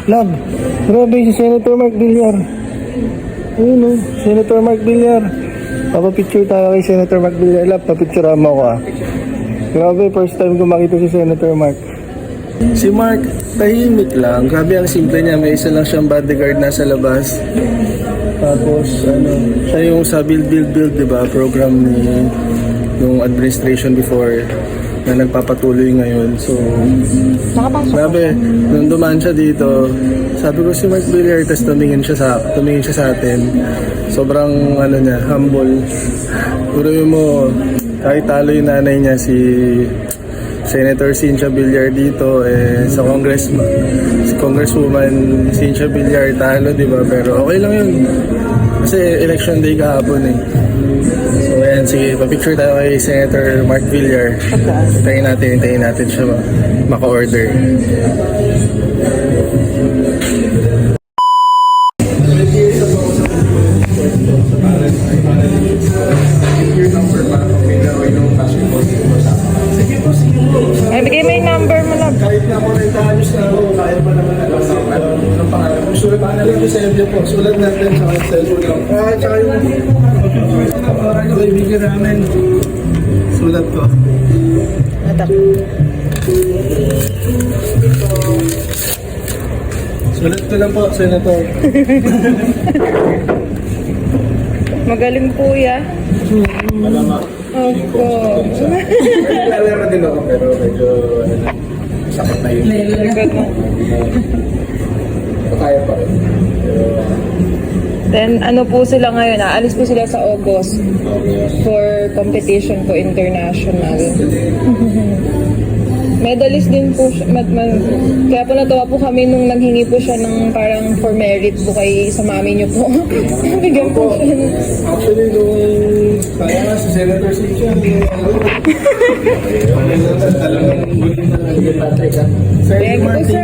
Love, grabe si Senator Mark Villar. Ayun o, Senator Mark Villar. Papapicture tayo kay Senator Mark Villar. Love, papicture mo ko ah. Grabe, first time ko makita si Senator Mark. Si Mark, tahimik lang. Grabe ang simple niya. May isa lang siyang bodyguard nasa labas. Tapos, siya yung sa build, diba? Program ni yung administration before na nagpapatuloy ngayon. So, grabe, nung dumaan siya dito, sabi ko si Mark Villar, tapos tumingin siya sa atin. Sobrang, humble. Puro mo, kahit talo yung nanay niya, si Senator Cynthia Villar dito, sa Congresswoman Cynthia Villar talo, di ba? Pero okay lang yun. Kasi election day kahapon eh. So ayan, sige, papicture tayo kay Senator Mark Villar. Hintayin natin siya maka-order. Ay, bigay mo yung number mo lang. Kahit na ako nagtaayos na ako, kaya pa naman ang pangalan. Sulat na lang yung sa MD po. Sulat natin sa cellphone lang. Tsaka yung ibigay namin. Sulat ko. Atak. Sulat ko lang po, Senator. Magaling po ya. Malamak. Opo. Nalala din ako, pero medyo sakot na yun. Likod mo. Kaya pa rin. Then, ano po sila ngayon? Aalis po sila sa August for competition po international. Medalist din po siya. Kaya po natuwa po kami nung nanghingi po siya ng parang for merit po kay sa mami niyo po. Bigyan po siya. Actually, nung kaya nga si Senator Cynthia, Thank you, sir.